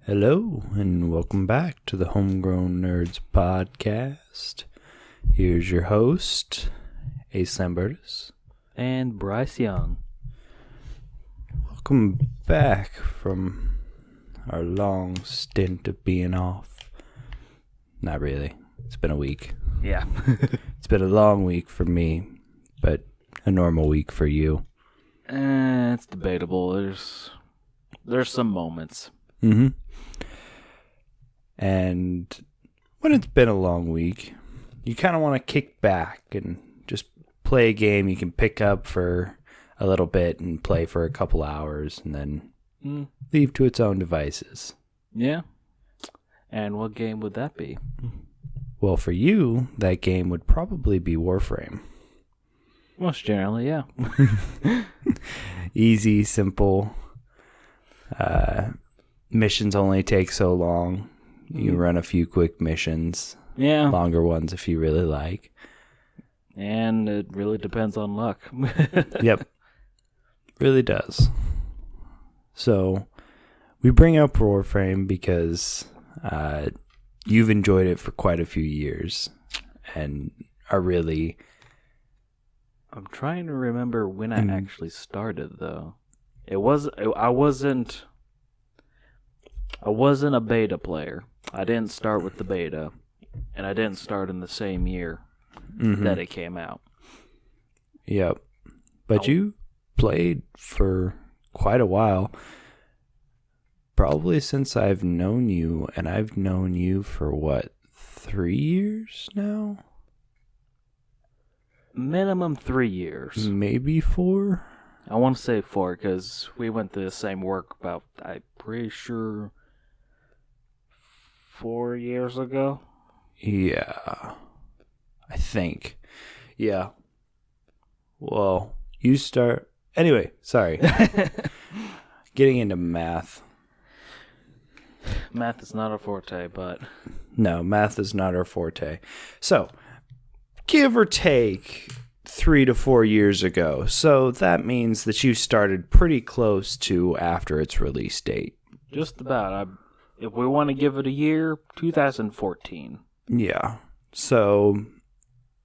Hello, and welcome back to the Homegrown Nerds Podcast. Here's your host, Ace Lambertus. And Bryce Young. Welcome back from our long stint of being off. Not really. It's been a week. Yeah. It's been a long week for me, but a normal week for you. It's debatable. There's some moments. Mm-hmm. And when it's been a long week, you kind of want to kick back and just play a game you can pick up for a little bit and play for a couple hours and then leave to its own devices. Yeah. And what game would that be? Well, for you, that game would probably be Warframe. Most generally, yeah. Easy, simple. Missions only take so long. You run a few quick missions. Yeah. Longer ones if you really like. And it really depends on luck. Yep. Really does. So, we bring up Warframe because you've enjoyed it for quite a few years and are really... I'm trying to remember when I actually started, though. I wasn't a beta player. I didn't start with the beta, and I didn't start in the same year that it came out. Yep. But you played for quite a while. Probably since I've known you, and I've known you for, 3 years now? Minimum 3 years. Maybe 4? I want to say 4, because we went to the same work about, I'm pretty sure, 4 years ago. Yeah. I think. Yeah. Well, you start... Anyway, sorry. Getting into math. Math is not a forte, but... No, math is not our forte. So, give or take 3 to 4 years ago. So that means that you started pretty close to after its release date. Just about. If we want to give it a year, 2014. Yeah. So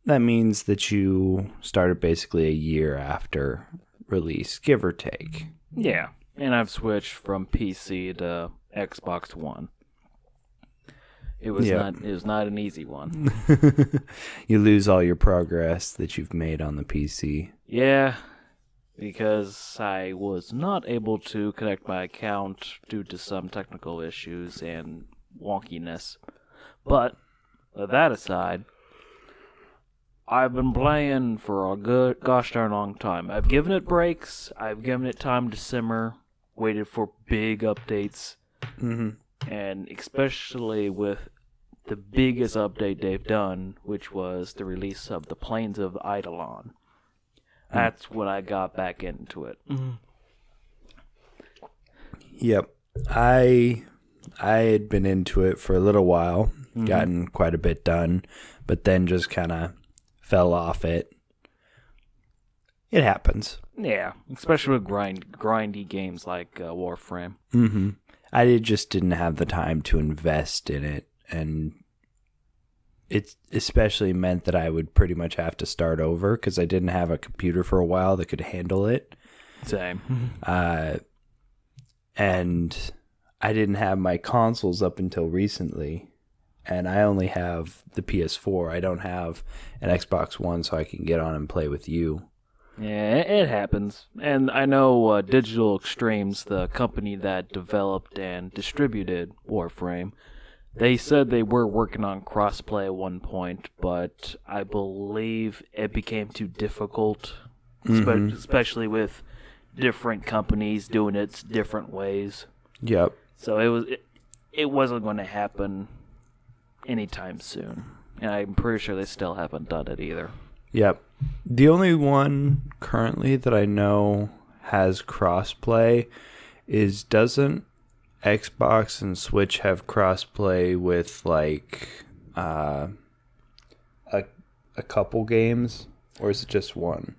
that means that you started basically a year after release, give or take. Yeah. And I've switched from PC to Xbox One. It was not an easy one. You lose all your progress that you've made on the PC. Yeah, because I was not able to connect my account due to some technical issues and wonkiness. But, that aside, I've been playing for a good gosh darn long time. I've given it breaks, I've given it time to simmer, waited for big updates, and especially with the biggest update they've done, which was the release of the Plains of Eidolon. That's when I got back into it. Yep. I had been into it for a little while, gotten quite a bit done, but then just kind of fell off it. It happens. Yeah, especially with grindy games like Warframe. Mm-hmm. I just didn't have the time to invest in it, and it especially meant that I would pretty much have to start over because I didn't have a computer for a while that could handle it. Same. And I didn't have my consoles up until recently, and I only have the PS4. I don't have an Xbox One, so I can get on and play with you. Yeah, it happens. And I know Digital Extremes, the company that developed and distributed Warframe, they said they were working on crossplay at one point, but I believe it became too difficult, especially with different companies doing it different ways. Yep. So it wasn't going to happen anytime soon. And I'm pretty sure they still haven't done it either. Yep. The only one currently that I know has crossplay is doesn't Xbox and Switch have crossplay with like a couple games, or is it just one?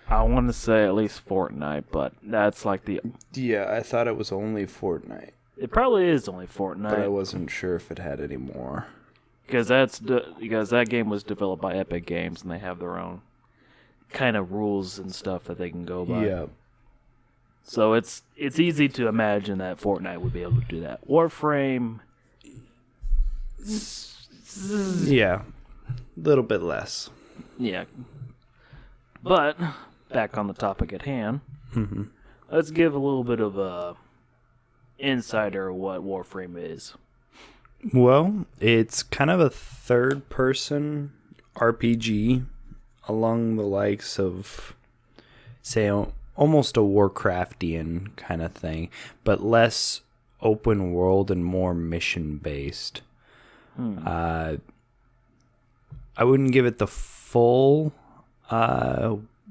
I want to say at least Fortnite, but that's like the... Yeah, I thought it was only Fortnite. It probably is only but I Fortnite wasn't sure if it had any more. because because that game was developed by Epic Games and they have their own kind of rules and stuff that they can go by. Yeah. So it's easy to imagine that Fortnite would be able to do that. Warframe, Yeah. A little bit less. yeah. But back on the topic at hand, Mm-hmm. let's give a little bit of a insider of what Warframe is. Well, it's kind of a third-person RPG along the likes of, say, almost a Warcraftian kind of thing, but less open world and more mission-based. I wouldn't give it the full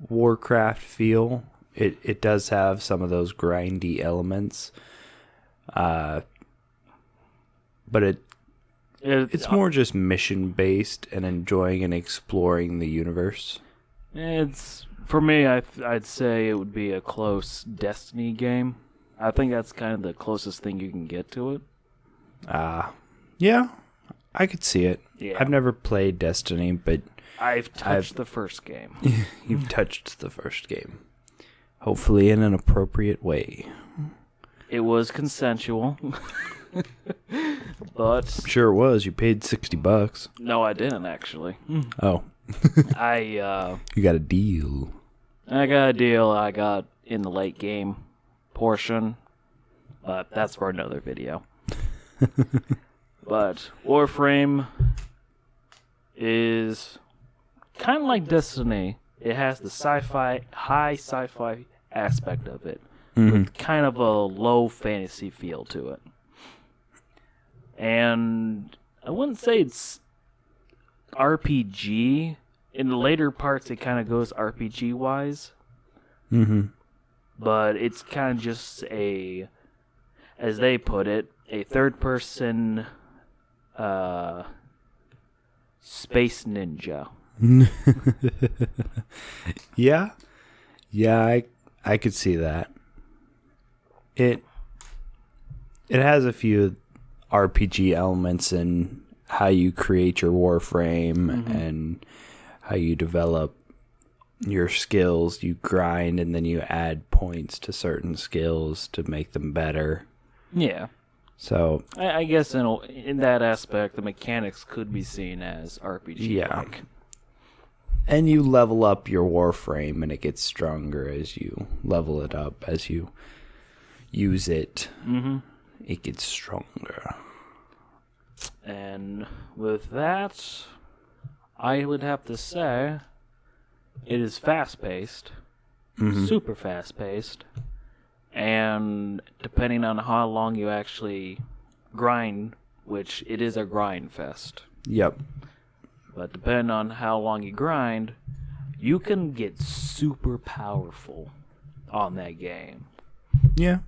Warcraft feel. It does have some of those grindy elements, but it's more just mission based and enjoying and exploring the universe. It's for me. I'd say it would be a close Destiny game. I think that's kind of the closest thing you can get to it. Yeah, I could see it. Yeah. I've never played Destiny, but I've touched the first game. you've touched the first game. Hopefully in an appropriate way. It was consensual. But Sure it was. You paid $60. no, I didn't actually. Oh, I you got a deal. got a deal. I got in the late game portion, but that's for another video. But Warframe is kind of like Destiny. It has the high sci-fi aspect of it, with kind of a low fantasy feel to it. And I wouldn't say it's RPG. In the later parts, it kind of goes RPG-wise. Mm-hmm. But it's kind of just as they put it, a third-person space ninja. Yeah, I could see that. It has a few RPG elements in how you create your Warframe and how you develop your skills. You grind and then you add points to certain skills to make them better. Yeah. So I guess in that aspect, the mechanics could be seen as RPG-like. Yeah. And you level up your Warframe and it gets stronger as you level it up. As you use it, it gets stronger. And with that, I would have to say it is fast-paced, super fast-paced, and depending on how long you actually grind, which it is a grind fest. Yep. But depending on how long you grind, you can get super powerful on that game. Yeah.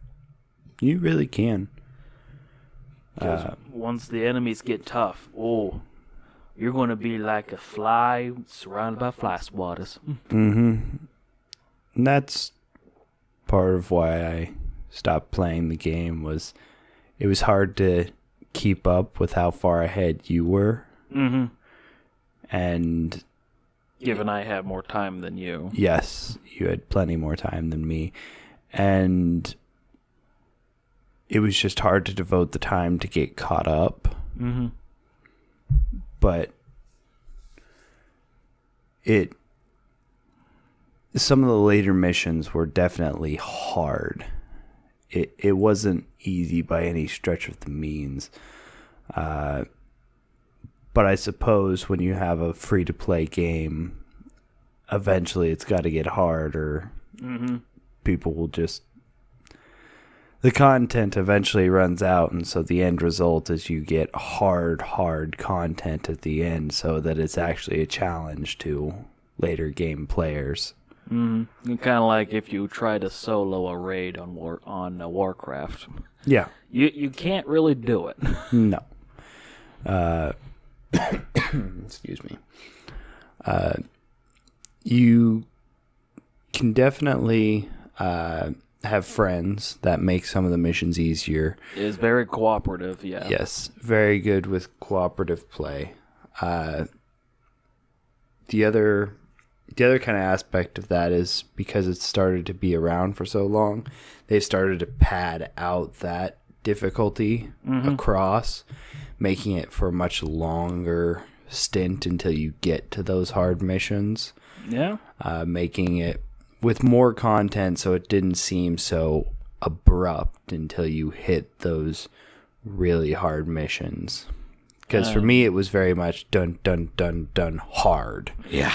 You really can. Because once the enemies get tough, you're going to be like a fly surrounded by fly swatters. And that's part of why I stopped playing the game. Was it was hard to keep up with how far ahead you were. And Given I have more time than you. yes, you had plenty more time than me. And it was just hard to devote the time to get caught up. But some of the later missions were definitely hard. It wasn't easy by any stretch of the means. But I suppose when you have a free-to-play game, eventually it's got to get hard, or people will just... The content eventually runs out, and so the end result is you get hard content at the end, so that it's actually a challenge to later game players. Kind of like if you try to solo a raid on Warcraft. Yeah. You can't really do it. No. Excuse me. You can definitely have friends. That makes some of the missions easier. It is very cooperative, yeah. Yes, very good with cooperative play. The other kind of aspect of that is because it's started to be around for so long, they've started to pad out that difficulty across, making it for a much longer stint until you get to those hard missions. Yeah. Making it with more content so it didn't seem so abrupt until you hit those really hard missions. Because for me, it was very much dun, dun, dun, dun, hard. Yeah.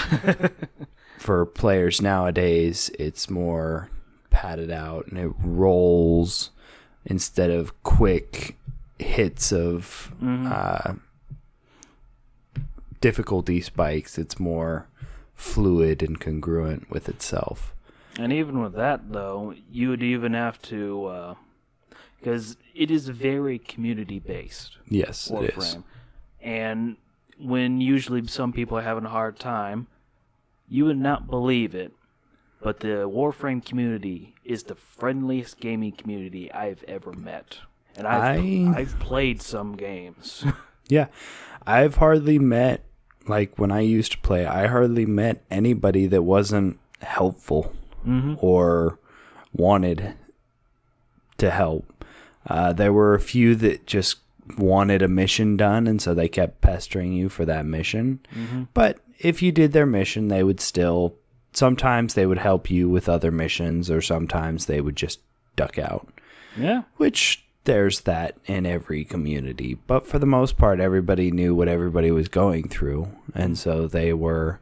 For players nowadays, it's more padded out and it rolls instead of quick hits of difficulty spikes. It's more fluid and congruent with itself. And even with that, though, you would even have to, because it is very community-based. Yes, Warframe. it is. And when usually some people are having a hard time, you would not believe it, but the Warframe community is the friendliest gaming community I've ever met. And I've played some games. Yeah. I've hardly met, like when I used to play, I hardly met anybody that wasn't helpful or wanted to help. There were a few that just wanted a mission done, and so they kept pestering you for that mission. But if you did their mission, they would still, sometimes they would help you with other missions, or sometimes they would just duck out. Yeah. Which, there's that in every community. But for the most part, everybody knew what everybody was going through, and so they were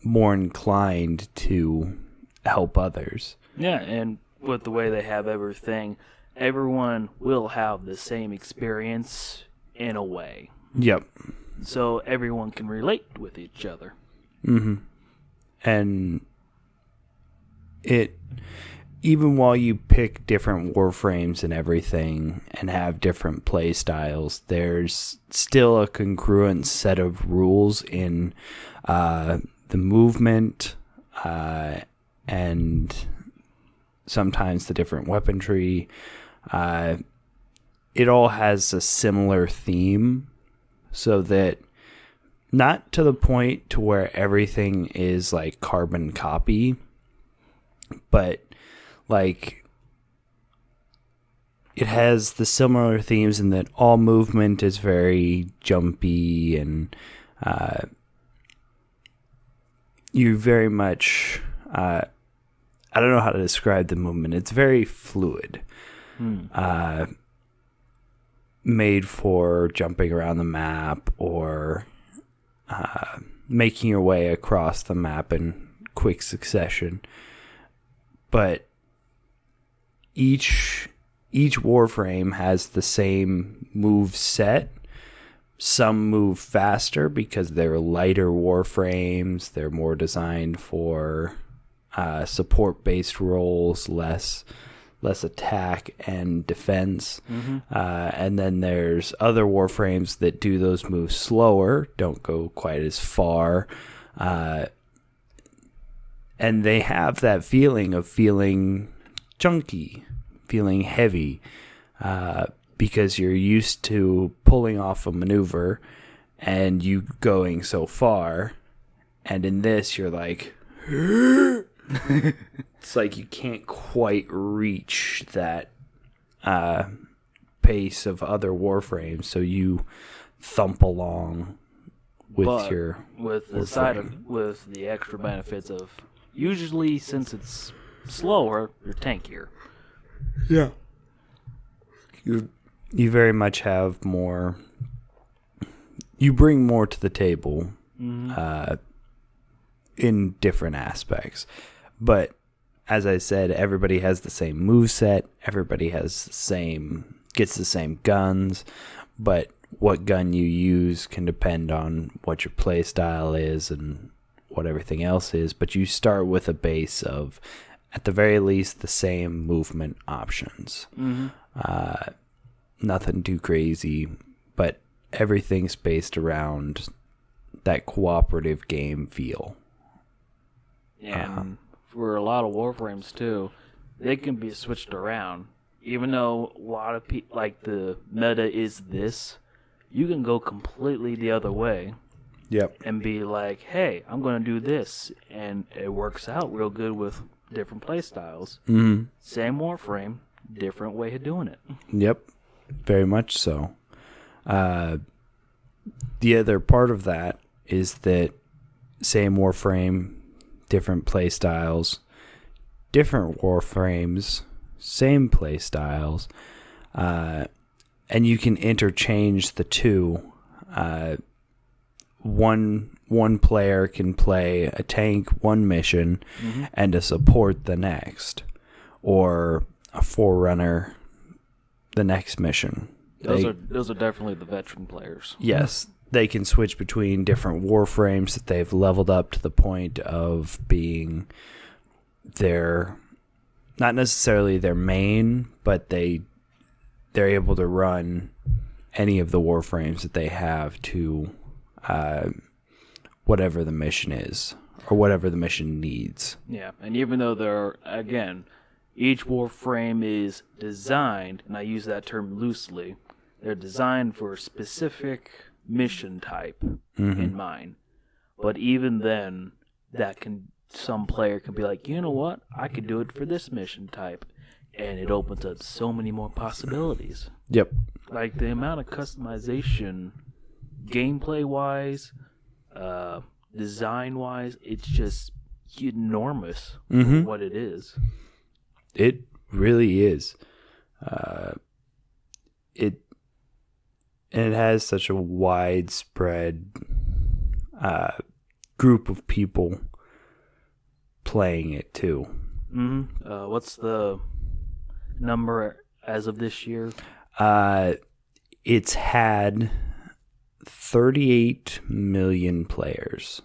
more inclined to help others. Yeah, and with the way they have everything, everyone will have the same experience in a way. Yep. So everyone can relate with each other. And it, even while you pick different Warframes and everything and have different play styles, there's still a congruent set of rules in the movement and sometimes the different weaponry. It all has a similar theme, so that not to the point to where everything is like carbon copy, but like it has the similar themes in that all movement is very jumpy, and you very much I don't know how to describe the movement. It's very fluid. Made for jumping around the map or making your way across the map in quick succession. But each Warframe has the same move set. Some move faster because they're lighter Warframes. They're more designed for support-based roles, less attack and defense. And then there's other Warframes that do those moves slower, don't go quite as far. And they have that feeling of feeling chunky, feeling heavy, because you're used to pulling off a maneuver and you going so far. And in this, you're like... It's like you can't quite reach that pace of other Warframes, so you thump along with with the Warframe. with the extra benefits of usually, since it's slower, you're tankier. Yeah. You very much have more. You bring more to the table in different aspects, but as I said, everybody has the same moveset. Everybody gets the same guns, but what gun you use can depend on what your play style is and what everything else is. But you start with a base of, at the very least, the same movement options. Nothing too crazy, but everything's based around that cooperative game feel. And for a lot of Warframes too, they can be switched around. Even though a lot of people, like the meta is this, you can go completely the other way. Yep. And be like, hey, I'm going to do this. And it works out real good with different play styles. Mm-hmm. Same Warframe, different way of doing it. Yep. Very much so. The other part of that is that same Warframe, different play styles, different Warframes, same play styles, and you can interchange the two. One player can play a tank one mission and a support the next, or a forerunner the next mission. Those are definitely the veteran players. Yes, they can switch between different Warframes that they've leveled up to the point of being their, not necessarily their main, but they're able to run any of the Warframes that they have to whatever the mission is or whatever the mission needs. Yeah, and even though each Warframe is designed, and I use that term loosely, they're designed for a specific mission type in mind. But even then, some player can be like, you know what? I could do it for this mission type. And it opens up so many more possibilities. Yep. Like the amount of customization, gameplay-wise, design-wise, it's just enormous for what it is. It really is. It has such a widespread group of people playing it too. What's the number as of this year? It's had 38 million players.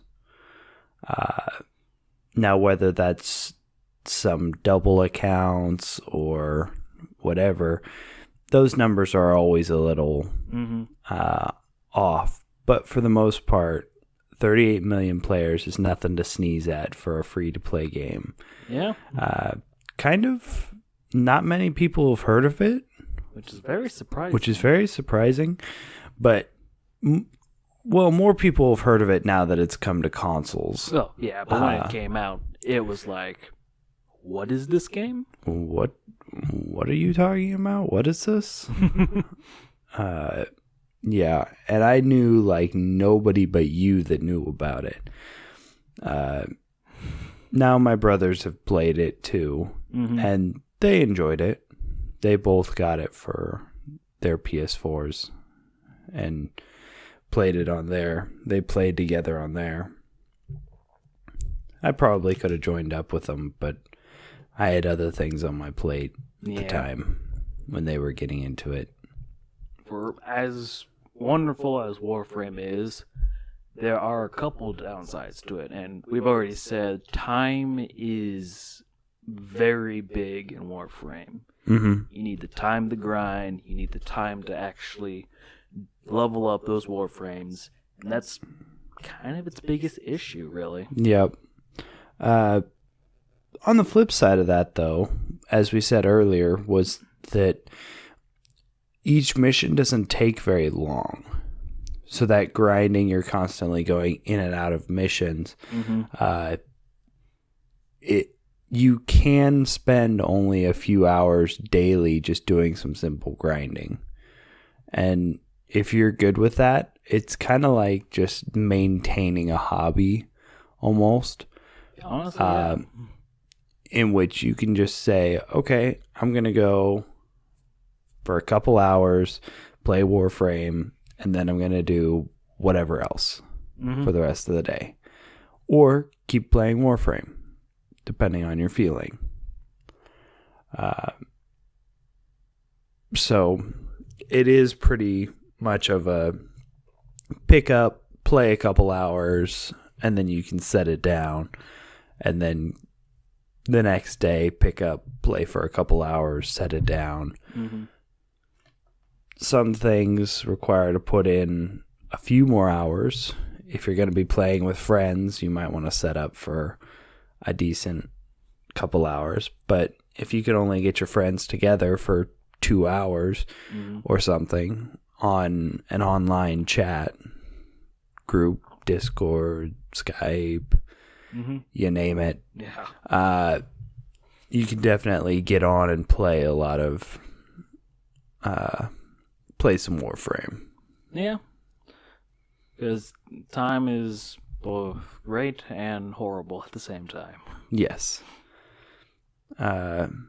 Now, whether that's some double accounts or whatever, those numbers are always a little off. But for the most part, 38 million players is nothing to sneeze at for a free-to-play game. Yeah. Kind of not many people have heard of it. Which is very surprising. But, more people have heard of it now that it's come to consoles. Oh, yeah, but when it came out, it was like, what is this game? What are you talking about? What is this? Yeah, and I knew like nobody but you that knew about it. Now my brothers have played it too, and they enjoyed it. They both got it for their PS4s and played it on there. They played together on there. I probably could have joined up with them, but I had other things on my plate at the time when they were getting into it. For as wonderful as Warframe is, there are a couple downsides to it, and we've already said time is very big in Warframe. You need the time to grind, you need the time to actually level up those Warframes, and that's kind of its biggest issue, really. Yep. On the flip side of that, though, as we said earlier, was that each mission doesn't take very long. So that grinding, you're constantly going in and out of missions. You can spend only a few hours daily just doing some simple grinding. And if you're good with that, it's kind of like just maintaining a hobby almost. Honestly, yeah. In which you can just say, okay, I'm going to go for a couple hours, play Warframe, and then I'm going to do whatever else for the rest of the day. Or keep playing Warframe, depending on your feeling. So it is pretty much of a pick up, play a couple hours, and then you can set it down. And then the next day, pick up, play for a couple hours, set it down. Some things require to put in a few more hours. If you're going to be playing with friends, you might want to set up for a decent couple hours. But if you could only get your friends together for 2 hours or something on an online chat group, Discord, Skype, you name it. Yeah. You can definitely get on and play a lot of, play some Warframe. Yeah. Because time is both great and horrible at the same time. Yes. And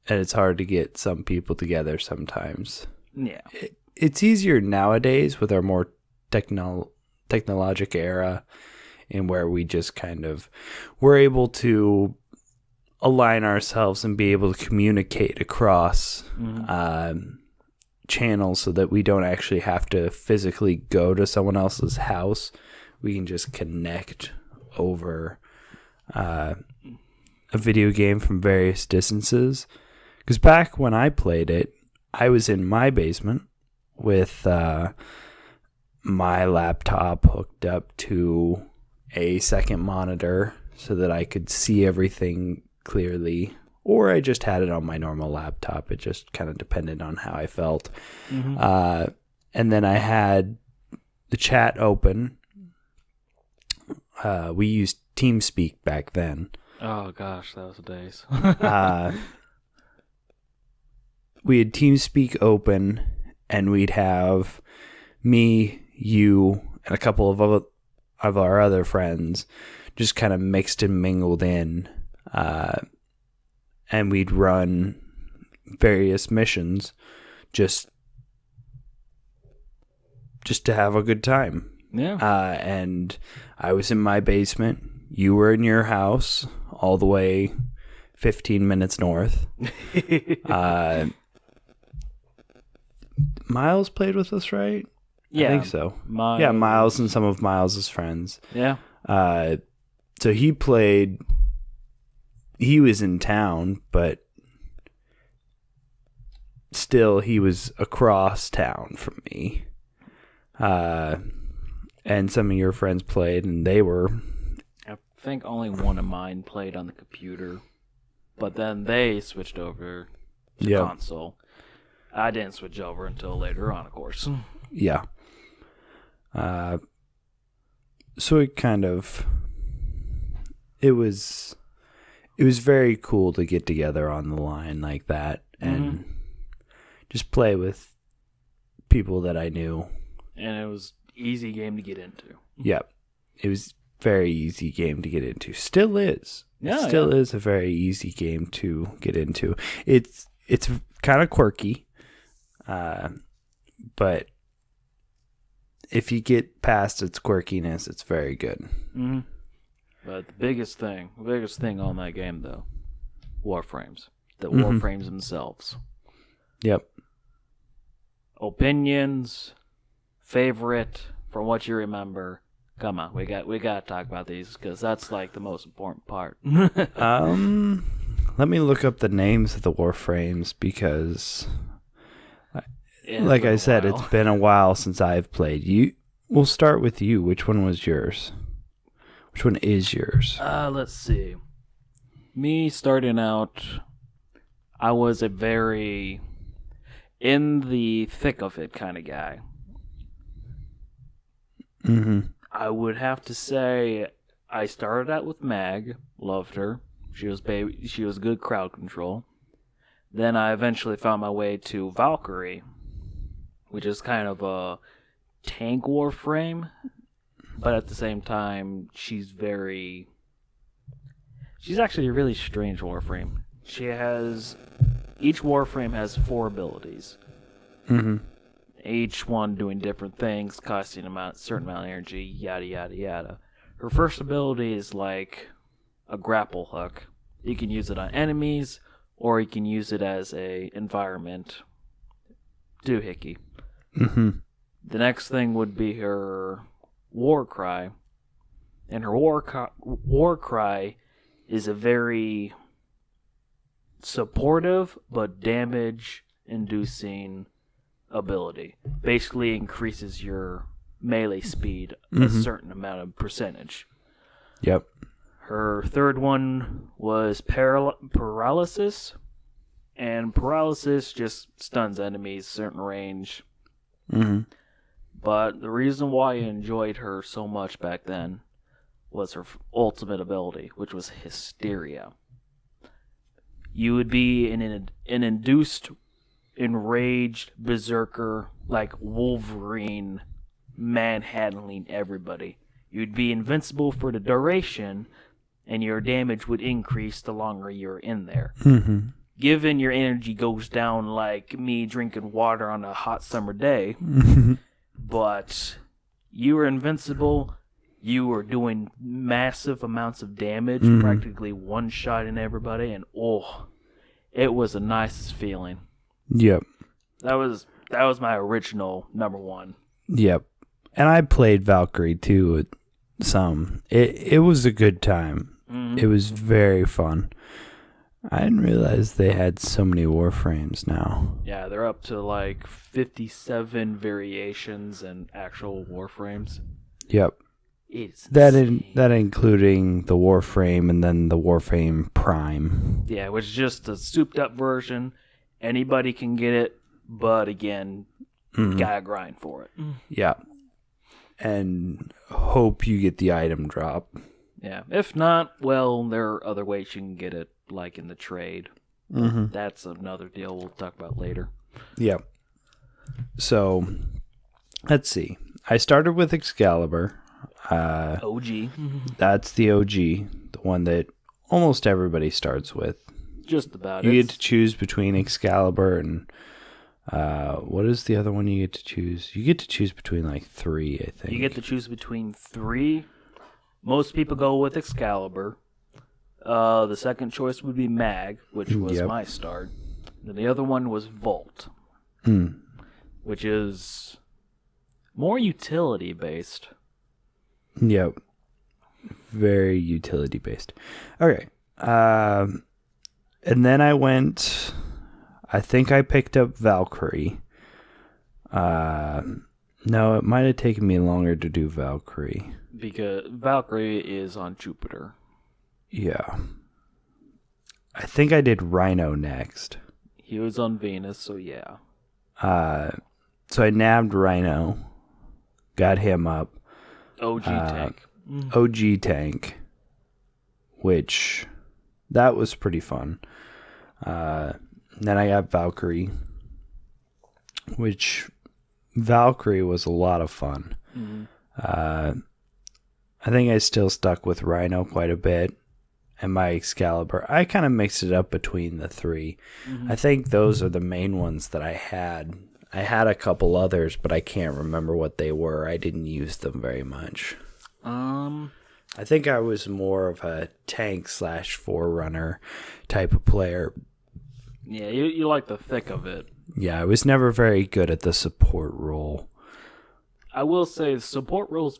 it's hard to get some people together sometimes. Yeah. It's easier nowadays with our more technologic era, and where we just kind of we're able to align ourselves and be able to communicate across channels so that we don't actually have to physically go to someone else's house. We can just connect over a video game from various distances. Because back when I played it, I was in my basement with my laptop hooked up to a second monitor so that I could see everything clearly, or I just had it on my normal laptop. It just kind of depended on how I felt. And then I had the chat open. We used TeamSpeak back then. Oh gosh, that was the days. We had TeamSpeak open, and we'd have me, you, and a couple of our other friends just kind of mixed and mingled in, and we'd run various missions just to have a good time. Yeah. And I was in my basement. You were in your house, all the way 15 minutes north. Miles played with us, right? Yeah. I think so. Miles and some of Miles's friends. Yeah. So he played. He was in town, but still he was across town from me. And some of your friends played, and they were... I think only one of mine played on the computer, but then they switched over to console. I didn't switch over until later on, of course. Yeah. So it kind of... It was very cool to get together on the line like that and just play with people that I knew. And it was easy game to get into. Yep. It was very easy game to get into. Still is. Yeah, it still is a very easy game to get into. It's kind of quirky. But if you get past its quirkiness, it's very good. Mm-hmm. But the biggest thing on that game, though, Warframes. The Warframes themselves. Yep. Opinions, favorite, from what you remember. Come on, we got to talk about these because that's like the most important part. Let me look up the names of the Warframes because, like I said, it's been a while since I've played. We'll start with you. Which one was yours? Which one is yours? Let's see. Me starting out, I was a very in the thick of it kind of guy. Mm-hmm. I would have to say I started out with Mag, loved her. She was good crowd control. Then I eventually found my way to Valkyrie, which is kind of a tank Warframe, but at the same time she's actually a really strange Warframe. Each Warframe has 4 abilities. Mm-hmm. Each one doing different things, costing a certain amount of energy, yada yada yada. Her first ability is like a grapple hook. You can use it on enemies, or you can use it as a environment doohickey. Mm-hmm. The next thing would be her war cry, and her war cry is a very supportive but damage-inducing ability. Basically increases your melee speed a certain amount of percentage. Yep. Her third one was paralysis, and paralysis just stuns enemies certain range. Mm-hmm. But the reason why I enjoyed her so much back then was her ultimate ability, which was hysteria. You would be an induced, enraged berserker like Wolverine, manhandling everybody. You'd be invincible for the duration, and your damage would increase the longer you're in there. Mm-hmm. Given your energy goes down like me drinking water on a hot summer day, but you were invincible, you were doing massive amounts of damage, practically one-shotting everybody, and it was the nicest feeling. Yep. That was my original number one. Yep. And I played Valkyrie too some. It was a good time. It was very fun. I didn't realize they had so many Warframes now. Yeah, they're up to like 57 variations and actual Warframes. Yep. It's that including the Warframe and then the Warframe Prime. Yeah, which is just a souped up version. Anybody can get it, but again, gotta grind for it. Yeah. And hope you get the item drop. Yeah. If not, well, there are other ways you can get it, like in the trade. That's another deal we'll talk about later. Yep. So, let's see. I started with Excalibur. OG. That's the OG, the one that almost everybody starts with. Just about. You get to choose between Excalibur and what is the other one you get to choose? You get to choose between like 3, I think. You get to choose between 3. Most people go with Excalibur. The second choice would be Mag, which was my start. Then the other one was Volt, which is more utility based. Yep. Very utility based. Okay. And then I think I picked up Valkyrie. No, it might have taken me longer to do Valkyrie. Because Valkyrie is on Jupiter. Yeah. I think I did Rhino next. He was on Venus, so yeah. So I nabbed Rhino. Got him up. OG tank. OG tank. Which, that was pretty fun. Then I got Valkyrie. Which, Valkyrie was a lot of fun. I think I still stuck with Rhino quite a bit. And my Excalibur. I kind of mixed it up between the 3. I think those are the main ones that I had. I had a couple others, but I can't remember what they were. I didn't use them very much. I think I was more of a tank / forerunner type of player. Yeah, you like the thick of it. Yeah, I was never very good at the support role. I will say the support role's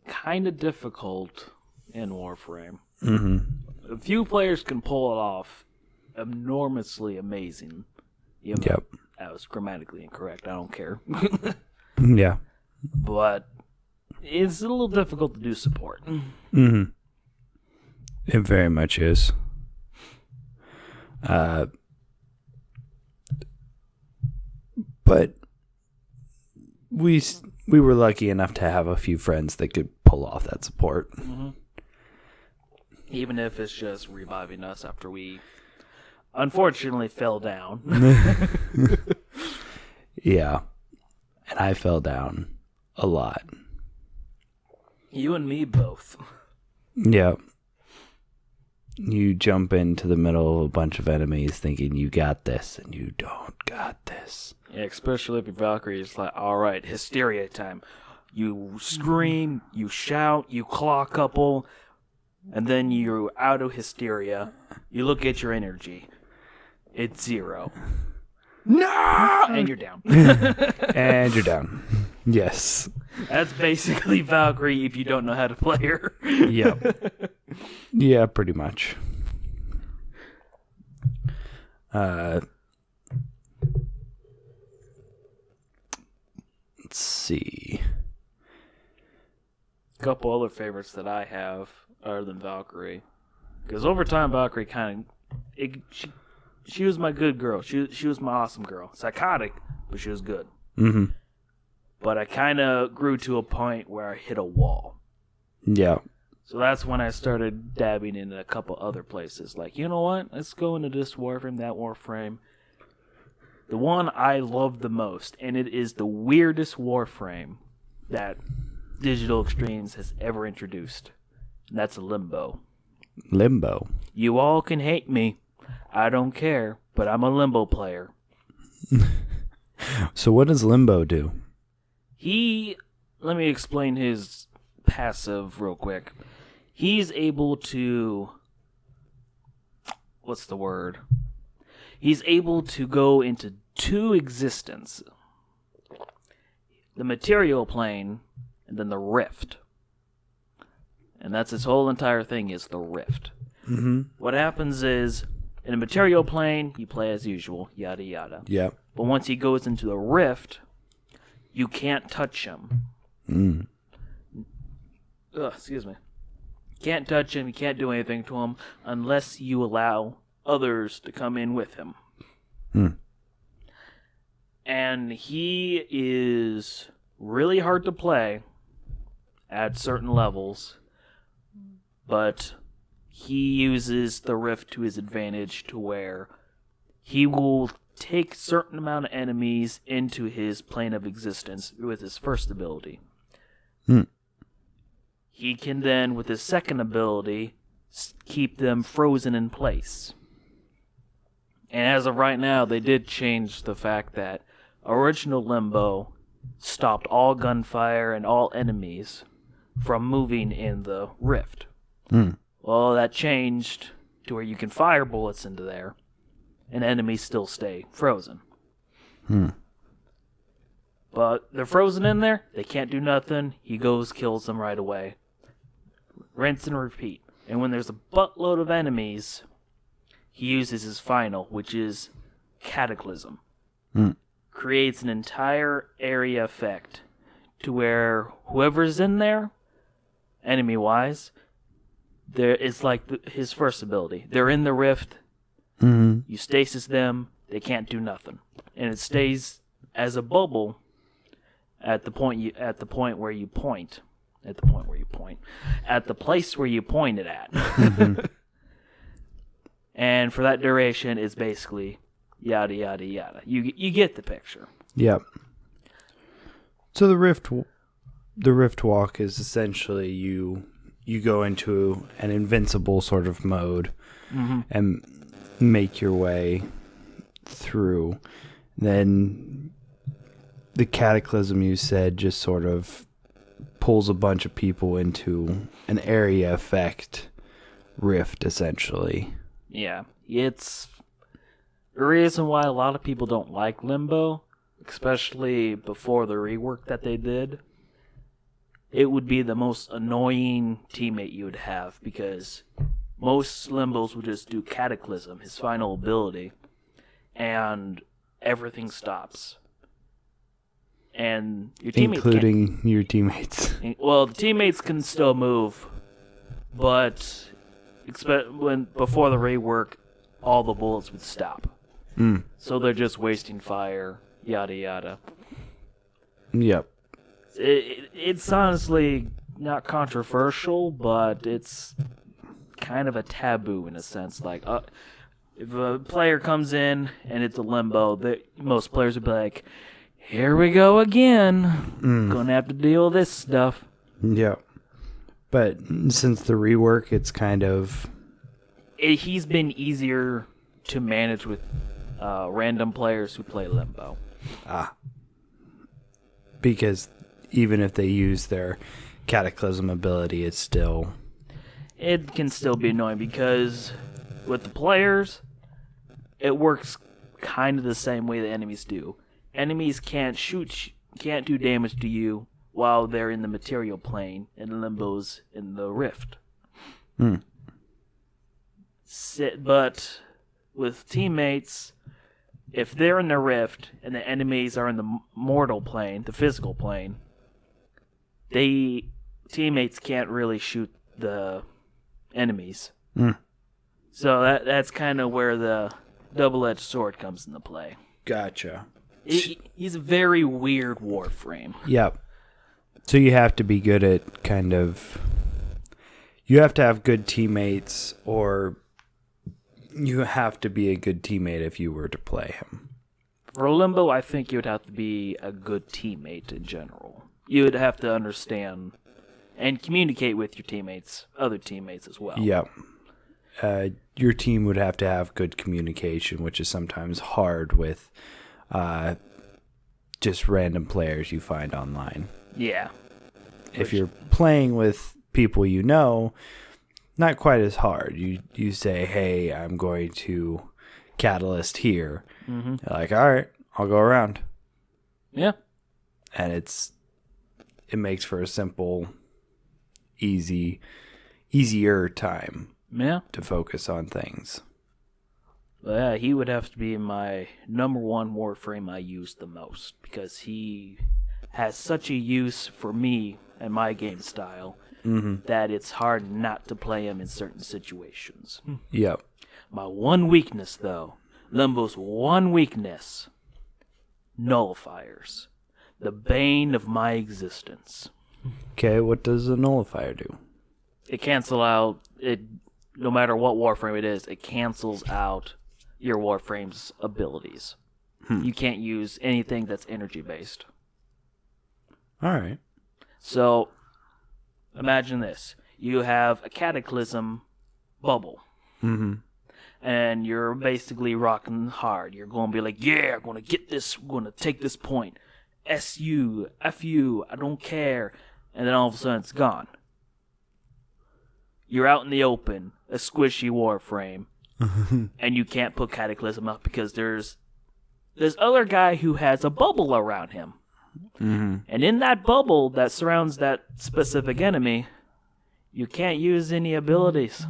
kind of difficult in Warframe. A few players can pull it off enormously amazing. Yep. That was grammatically incorrect. I don't care. Yeah. But it's a little difficult to do support. It very much is. But we were lucky enough to have a few friends that could pull off that support. Even if it's just reviving us after we unfortunately fell down. Yeah. And I fell down a lot. You and me both. Yeah. You jump into the middle of a bunch of enemies thinking you got this, and you don't got this. Yeah, especially if your Valkyrie is like, alright, hysteria time. You scream, you shout, you claw a couple, and then you're out of hysteria. You look at your energy. It's 0. No! And you're down. And you're down. Yes. That's basically Valkyrie if you don't know how to play her. Yep. Yeah, pretty much. Let's see. A couple other favorites that I have other than Valkyrie. Because over time, Valkyrie she was my good girl. She was my awesome girl. Psychotic, but she was good. Mm-hmm. But I kind of grew to a point where I hit a wall. Yeah. So that's when I started dabbing in a couple other places. Like, you know what? Let's go into this Warframe, that Warframe. The one I love the most, and it is the weirdest Warframe that Digital Extremes has ever introduced. And that's Limbo. Limbo. You all can hate me. I don't care, but I'm a Limbo player. So what does Limbo do? Let me explain his passive real quick. He's able to, what's the word? He's able to go into two existences. The material plane and then the rift. And that's his whole entire thing is the rift. Mm-hmm. What happens is, in a material plane, you play as usual, yada yada. Yeah. But once he goes into the rift, you can't touch him. Mm. Excuse me. Can't touch him, you can't do anything to him unless you allow others to come in with him. Mm. And he is really hard to play at certain levels, but he uses the rift to his advantage to where he will take certain amount of enemies into his plane of existence with his first ability. Mm. He can then, with his second ability, keep them frozen in place. And as of right now, they did change the fact that original Limbo stopped all gunfire and all enemies from moving in the rift. Mm. Well, that changed to where you can fire bullets into there, and enemies still stay frozen. Hmm. But they're frozen in there, they can't do nothing, he goes, kills them right away. Rinse and repeat. And when there's a buttload of enemies, he uses his final, which is Cataclysm. Hmm. Creates an entire area effect to where whoever's in there, enemy-wise, it's like his first ability. They're in the rift, Mm-hmm. you stasis them, they can't do nothing. And it stays as a bubble at the point where you point. At the place where you point it at. Mm-hmm. And for that duration, it's basically yada yada yada. You get the picture. Yep. So the rift walk is essentially you go into an invincible sort of mode and make your way through. Then the Cataclysm, you said, just sort of pulls a bunch of people into an area effect rift, essentially. Yeah, it's the reason why a lot of people don't like Limbo, especially before the rework that they did. It would be the most annoying teammate you would have, because most Limbos would just do Cataclysm, his final ability, and everything stops. And your teammates including your teammates. Well, the teammates can still move, but before the rework, all the bullets would stop. Mm. So they're just wasting fire, yada yada. Yep. It's honestly not controversial, but it's kind of a taboo in a sense. Like, if a player comes in and it's a Limbo, most players would be like, "Here we go again. Gonna have to deal with this stuff." Yep. But since the rework, it's kind of... He's been easier to manage with random players who play Limbo. Because even if they use their Cataclysm ability, it can still be annoying, because with the players, it works kind of the same way the enemies do. Enemies can't do damage to you while they're in the material plane, and Limbo's in the rift. Hmm. But with teammates, if they're in the rift and the enemies are in the mortal plane, the physical plane, teammates can't really shoot the enemies. So that's kind of where the double-edged sword comes into play. Gotcha. He's a very weird Warframe. Yep. So you have to be good at kind of... You have to have good teammates, or you have to be a good teammate if you were to play him. For Limbo, I think you would have to be a good teammate in general. You would have to understand and communicate with your teammates, other teammates as well. Yep. Your team would have to have good communication, which is sometimes hard with just random players you find online. Yeah. If you're playing with people you know, not quite as hard. You say, hey, I'm going to Catalyst here. Mm-hmm. You're like, all right, I'll go around. Yeah. And it makes for a simple, easier time to focus on things. Yeah, he would have to be my number one Warframe I use the most, because he has such a use for me and my game style that it's hard not to play him in certain situations. Yep. My one weakness, though, Limbo's one weakness, nullifiers. The bane of my existence. Okay, what does a nullifier do? It cancels out, no matter what Warframe it is, it cancels out your Warframe's abilities. You can't use anything that's energy-based. All right. So, imagine this. You have a Cataclysm bubble. Mm-hmm. And you're basically rocking hard. You're going to be like, yeah, I'm going to get this. We're going to take this point. SU, FU, I don't care. And then all of a sudden it's gone. You're out in the open, a squishy Warframe, and you can't put Cataclysm up because there's this other guy who has a bubble around him. Mm-hmm. And in that bubble that surrounds that specific enemy, you can't use any abilities.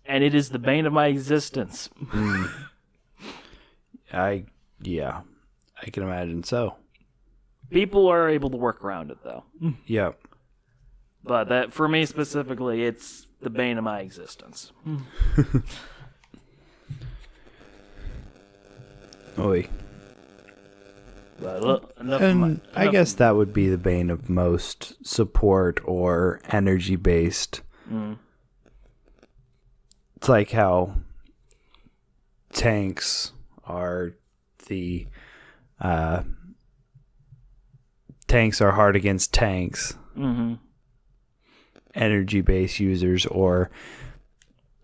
And it is the bane of my existence. I can imagine so. People are able to work around it, though. Yep. But that, for me specifically, it's the bane of my existence. Oi. But look, I guess that would be the bane of most support or energy-based. It's like how tanks are tanks are hard against tanks. Mm-hmm. Energy-based users or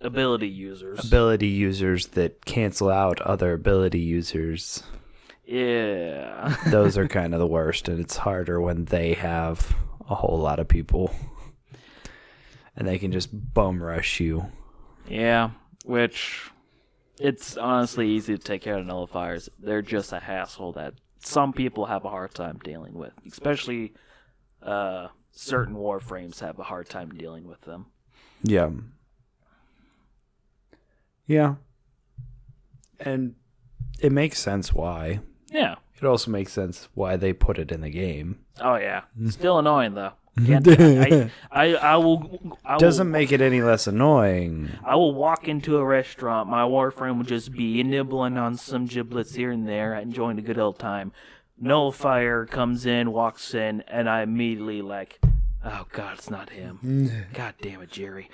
ability users that cancel out other ability users. Yeah. Those are kind of the worst, and it's harder when they have a whole lot of people and they can just bum rush you. Yeah, which it's honestly easy to take care of nullifiers. They're just a hassle that some people have a hard time dealing with, especially certain Warframes have a hard time dealing with them. Yeah. Yeah. And it makes sense why. Yeah. It also makes sense why they put it in the game. Oh, yeah. Still annoying, though. I will. Doesn't make it any less annoying. I will walk into a restaurant. My Warframe will just be nibbling on some giblets here and there, enjoying a good old time. Nullifier comes in, walks in, and I immediately like, oh God, it's not him. God damn it, Jerry.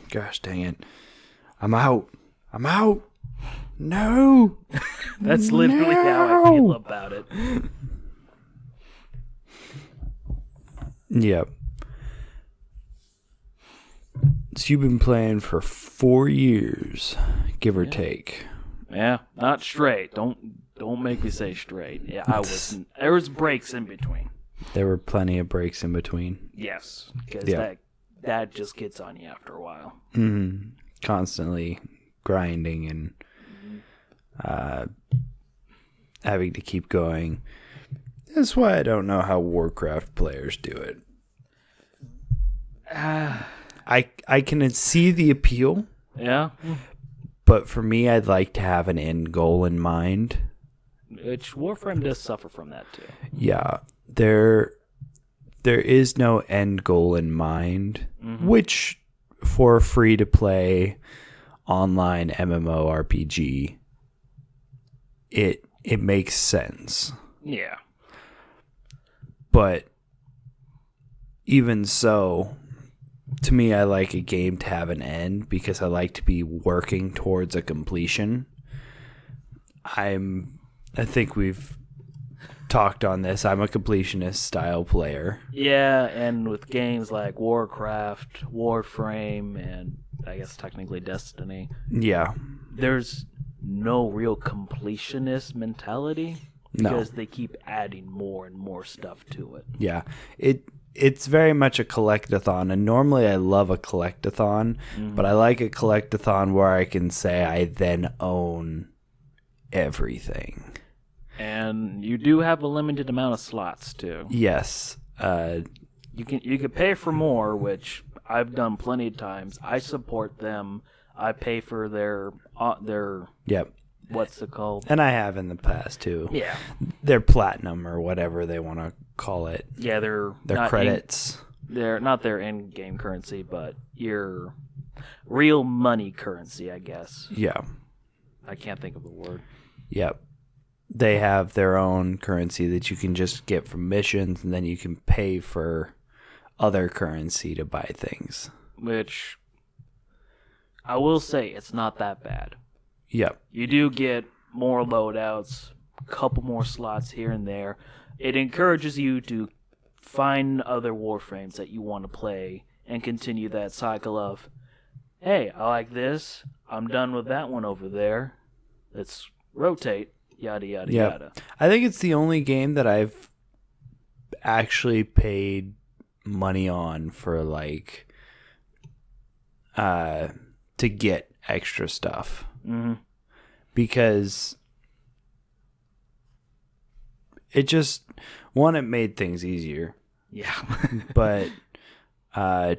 Gosh dang it. I'm out. No. That's literally how I feel about it. Yep. So you've been playing for 4 years, give or take. Yeah, not straight. Don't make me say straight. Yeah, I wasn't. There was breaks in between. There were plenty of breaks in between. Yes, because that just gets on you after a while. Mm-hmm. Constantly grinding and having to keep going. That's why I don't know how Warcraft players do it. I can see the appeal. Yeah. But for me, I'd like to have an end goal in mind. Which Warframe does suffer from that too. Yeah. There is no end goal in mind, which for a free-to-play online MMORPG, it makes sense. Yeah. But even so, to me, I like a game to have an end because I like to be working towards a completion. I think we've talked on this. I'm a completionist style player. Yeah, and with games like Warcraft, Warframe, and I guess technically Destiny, Yeah. there's no real completionist mentality because they keep adding more and more stuff to it. Yeah. It's very much a collectathon, and normally I love a collectathon, but I like a collectathon where I can say I then own everything. And you do have a limited amount of slots too. Yes. You can pay for more, which I've done plenty of times. I support them. I pay for their Yep. what's it called? And I have in the past too. Yeah. Their platinum or whatever they want to call it. Yeah, their Credits. They're not their in-game currency, but your real money currency, I guess. Yeah. I can't think of the word. Yep. They have their own currency that you can just get from missions, and then you can pay for other currency to buy things. Which I will say, it's not that bad. Yep. You do get more loadouts, a couple more slots here and there. It encourages you to find other Warframes that you want to play and continue that cycle of, hey, I like this. I'm done with that one over there. Let's rotate. Yada, yada, yada. I think it's the only game that I've actually paid money on for, like, to get extra stuff. Mm-hmm. Because it just, one, it made things easier. Yeah. But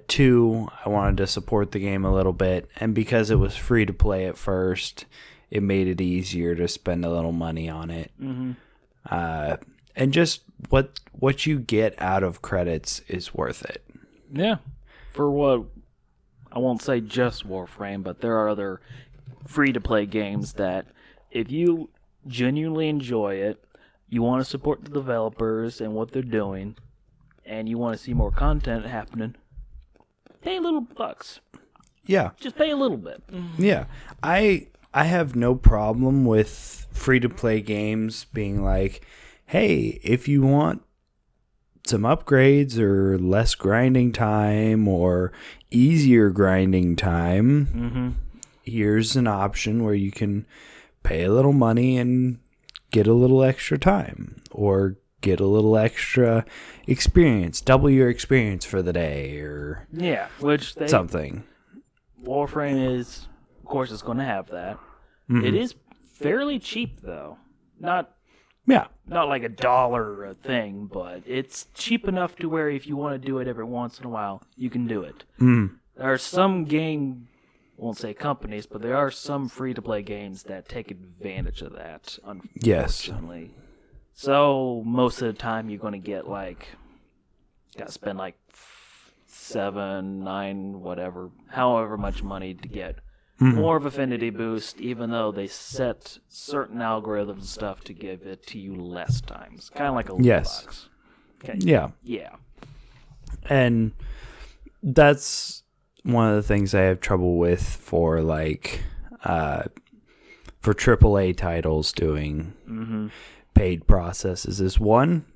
two, I wanted to support the game a little bit. And because it was free to play at first, it made it easier to spend a little money on it. Mm-hmm. And just what you get out of credits is worth it. Yeah. For what, I won't say just Warframe, but there are other free-to-play games that if you genuinely enjoy it, you want to support the developers and what they're doing, and you want to see more content happening, pay a little bucks. Yeah. Just pay a little bit. Yeah. I have no problem with free-to-play games being like, hey, if you want some upgrades or less grinding time or easier grinding time, here's an option where you can pay a little money and get a little extra time or get a little extra experience, double your experience for the day or something. Warframe is, of course, it's going to have that. It is fairly cheap, though. Not like $1 a thing, but it's cheap enough to where if you want to do it every once in a while, you can do it. There are some game, I won't say companies, but there are some free-to-play games that take advantage of that, unfortunately. Yes. So most of the time you're going to get got to spend $7, $9, whatever, however much money to get more of affinity boost, even though they set certain algorithms and stuff to give it to you less times. Kind of like a loot box. Okay. Yeah. Yeah. And that's one of the things I have trouble with for for AAA titles doing paid processes is one,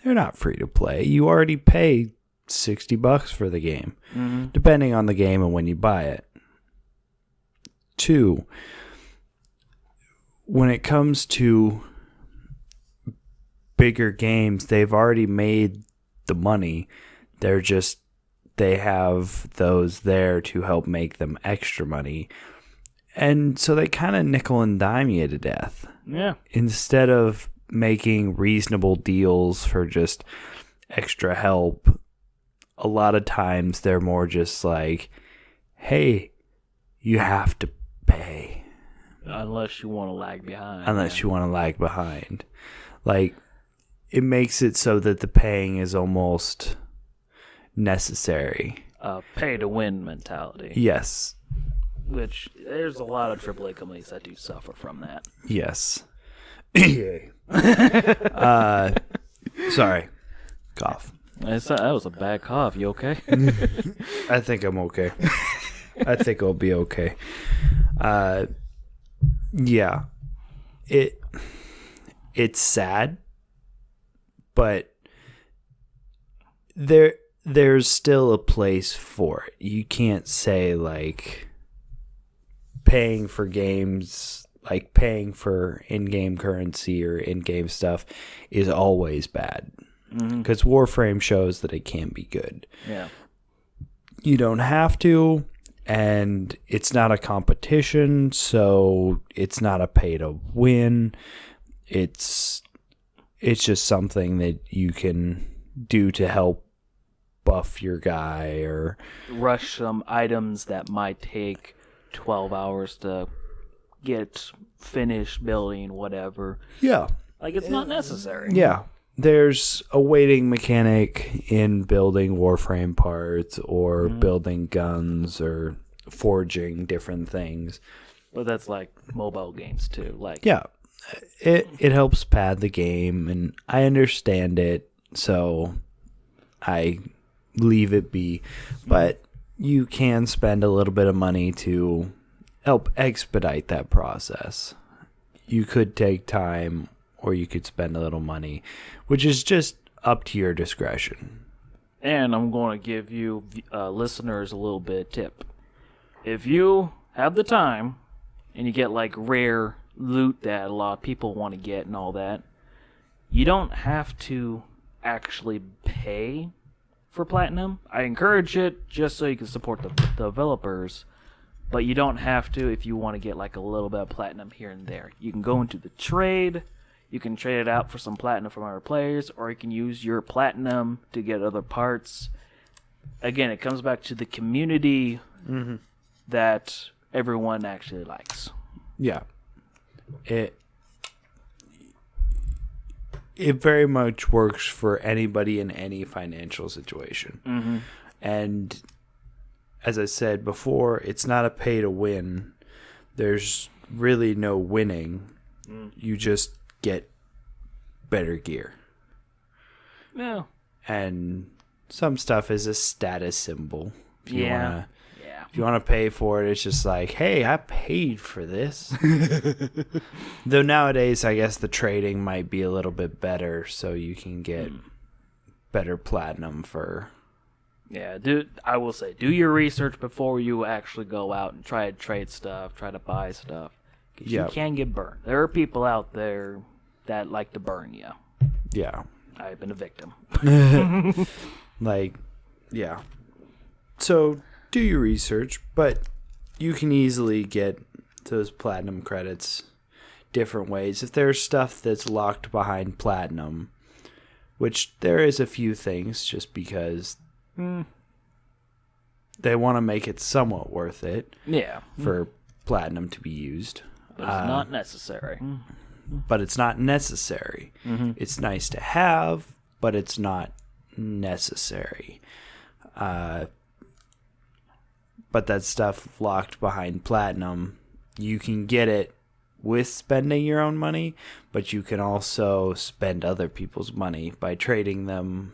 they're not free to play. You already pay $60 for the game, depending on the game and when you buy it. Two, when it comes to bigger games, they've already made the money. They have those there to help make them extra money. And so they kind of nickel and dime you to death. Yeah. Instead of making reasonable deals for just extra help, a lot of times they're more just like, hey, you have to pay. Unless you want to lag behind. Like, it makes it so that the paying is almost necessary. pay to win mentality. Yes. Which there's a lot of AAA companies that do suffer from that. Yes. Sorry. Cough. That was a bad cough. You okay? I think I'm okay. I think I'll be okay. Yeah. It's sad, but there's still a place for it. You can't say like paying for games, like paying for in-game currency or in-game stuff is always bad. Because Warframe shows that it can be good. Yeah. You don't have to, and it's not a competition, so it's not a pay to win. It's just something that you can do to help buff your guy or rush some items that might take 12 hours to get finished building, whatever. Yeah. Like, it's not necessary. Yeah. There's a waiting mechanic in building Warframe parts or building guns or forging different things. But that's like mobile games too. Like, yeah, it helps pad the game, and I understand it, so I leave it be. But you can spend a little bit of money to help expedite that process. You could take time, or you could spend a little money, which is just up to your discretion. And I'm going to give you listeners a little bit of tip. If you have the time and you get like rare loot that a lot of people want to get and all that, you don't have to actually pay for platinum. I encourage it just so you can support the developers, but you don't have to if you want to get like a little bit of platinum here and there. You can go into the trade. You can trade it out for some platinum from other players, or you can use your platinum to get other parts. Again, it comes back to the community that everyone actually likes. Yeah. It very much works for anybody in any financial situation. And as I said before, it's not a pay to win. There's really no winning. You just get better gear. Yeah. And some stuff is a status symbol. If you Yeah. if you want to pay for it, it's just like, hey, I paid for this. Though nowadays, I guess the trading might be a little bit better, so you can get better platinum for... Yeah, I will say, do your research before you actually go out and try to trade stuff, try to buy stuff. Because you can get burned. There are people out there that like to burn you. Yeah. I've been a victim. Like, yeah. So, do your research, but you can easily get those platinum credits different ways. If there's stuff that's locked behind platinum, which there is a few things just because they want to make it somewhat worth it for platinum to be used. But it's not necessary. But it's not necessary. It's nice to have, but it's not necessary. But that stuff locked behind platinum, you can get it with spending your own money, but you can also spend other people's money by trading them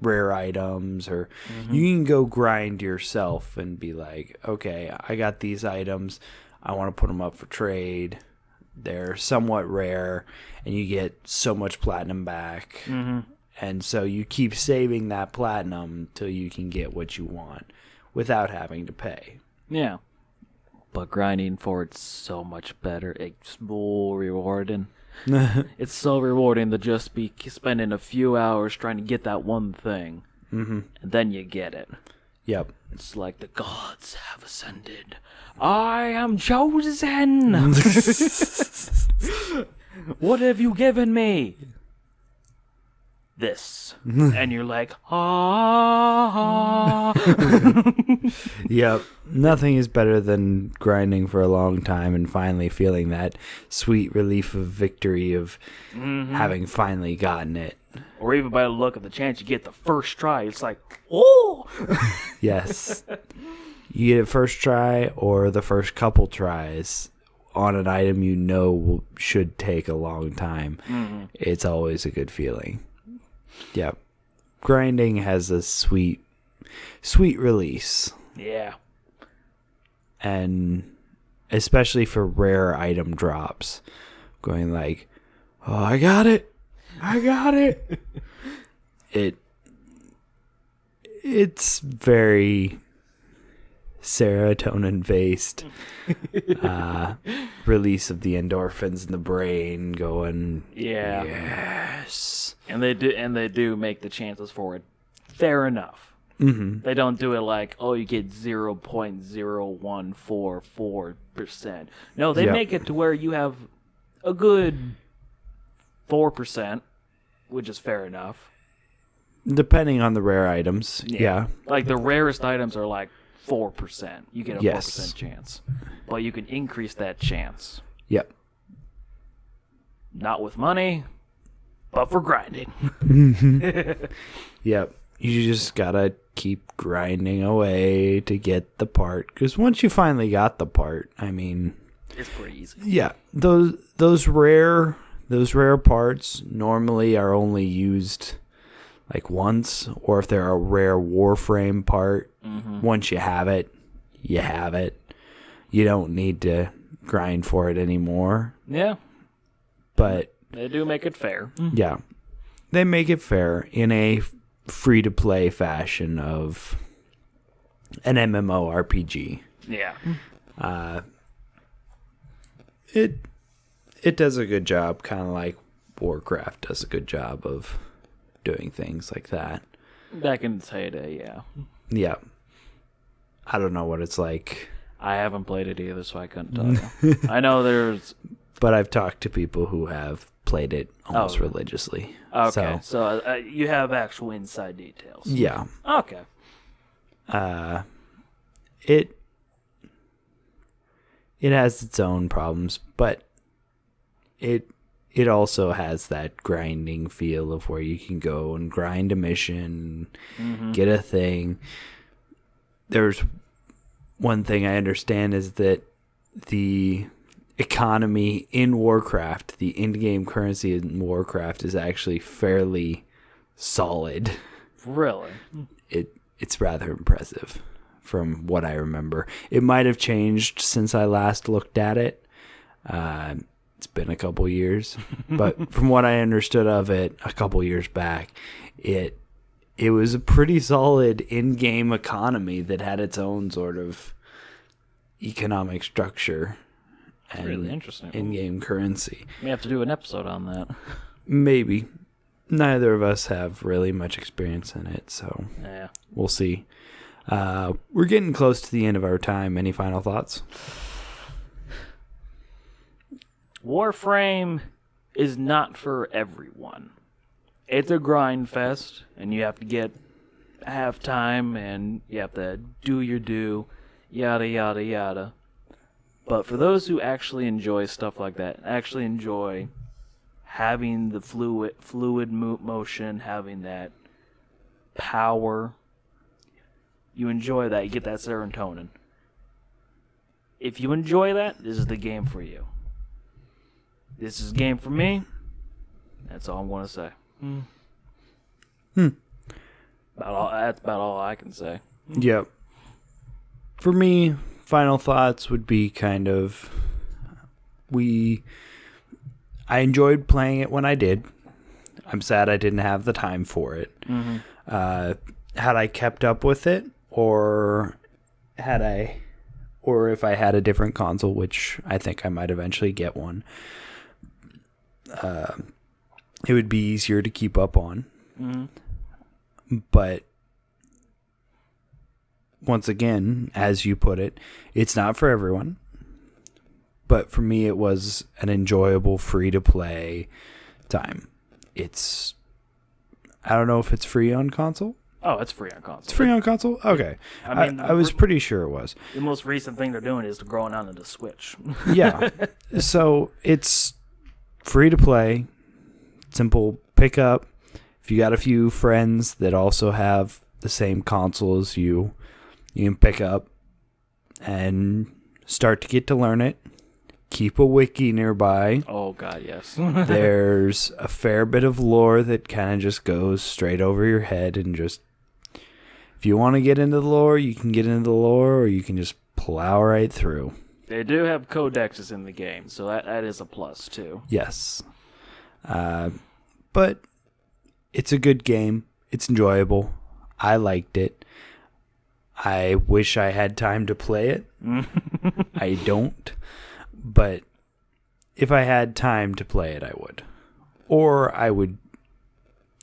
rare items, or you can go grind yourself and be like, okay, I got these items, I want to put them up for trade. They're somewhat rare, and you get so much platinum back. And so you keep saving that platinum till you can get what you want without having to pay. Yeah. But grinding for it's so much better. It's more rewarding. It's so rewarding to just be spending a few hours trying to get that one thing. And then you get it. Yep. It's like the gods have ascended. I am chosen. What have you given me? This. And you're like, ah. Yep. Nothing is better than grinding for a long time and finally feeling that sweet relief of victory of having finally gotten it. or even by the look of the chance you get the first try, it's like, oh! Yes. You get it first try or the first couple tries on an item should take a long time. Mm-hmm. It's always a good feeling. Yeah. Grinding has a sweet release. Yeah. And especially for rare item drops, going like, oh, I got it. It's very serotonin based release of the endorphins in the brain going, yeah, yes. And they do make the chances for it fair enough. Mm-hmm. They don't do it like, oh, you get 0.0144%. No, they make it to where you have a good 4%, which is fair enough. Depending on the rare items, yeah. Like the rarest items are like 4%. You get a 4% chance. But you can increase that chance. Yep. Not with money, but for grinding. Yep. You just gotta keep grinding away to get the part. Because once you finally got the part, I mean, it's pretty easy. Yeah. Those rare parts normally are only used like once, or if they're a rare Warframe part, once you have it, you have it. You don't need to grind for it anymore. Yeah. But they do make it fair. Yeah. They make it fair in a free-to-play fashion of an MMORPG. Yeah. It does a good job, kind of like Warcraft does a good job of doing things like that. Back in its heyday, yeah. Yeah. I don't know what it's like. I haven't played it either, so I couldn't tell you. I know there's... But I've talked to people who have played it almost religiously. Okay, so you have actual inside details. Yeah. Okay. It has its own problems, but it also has that grinding feel of where you can go and grind a mission, get a thing. There's one thing I understand is that the economy in Warcraft, the in-game currency in Warcraft is actually fairly solid. Really? It's rather impressive from what I remember. It might have changed since I last looked at it. It's been a couple years, but from what I understood of it a couple years back, it was a pretty solid in-game economy that had its own sort of economic structure. And really interesting. In-game currency. We have to do an episode on that. Maybe. Neither of us have really much experience in it, so yeah, we'll see. We're getting close to the end of our time. Any final thoughts? Warframe is not for everyone. It's a grind fest, and you have to have time, and you have to do your due, yada, yada, yada. But for those who actually enjoy stuff like that, actually enjoy having the fluid motion, having that power, you enjoy that. You get that serotonin. If you enjoy that, this is the game for you. This is a game for me. That's all I'm going to say. That's about all I can say. Yep. For me, final thoughts would be kind of... I enjoyed playing it when I did. I'm sad I didn't have the time for it. Had I kept up with it, or if I had a different console, which I think I might eventually get one, it would be easier to keep up on. But once again, as you put it, it's not for everyone. But for me, it was an enjoyable free-to-play time. I don't know if it's free on console. Oh, it's free on console. It's free on console? Okay. I was pretty sure it was. The most recent thing they're doing is growing onto the Switch. Yeah. So it's free to play, simple pick up. if you got a few friends that also have the same console as you can pick up and start to get to learn it. Keep a wiki nearby. Oh, God, yes. There's a fair bit of lore that kind of just goes straight over your head, and just, if you want to get into the lore, you can get into the lore, or you can just plow right through. They do have codexes in the game, so that is a plus, too. Yes. But it's a good game. It's enjoyable. I liked it. I wish I had time to play it. I don't. But if I had time to play it, I would. Or I would,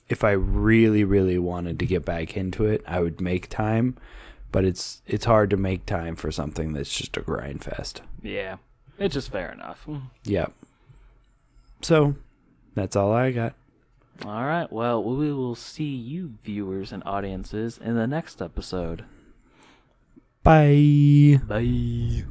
if I really, really wanted to get back into it, I would make time. But it's hard to make time for something that's just a grind fest. Yeah, it's just fair enough. Yeah. So, that's all I got. All right, well, we will see you viewers and audiences in the next episode. Bye. Bye.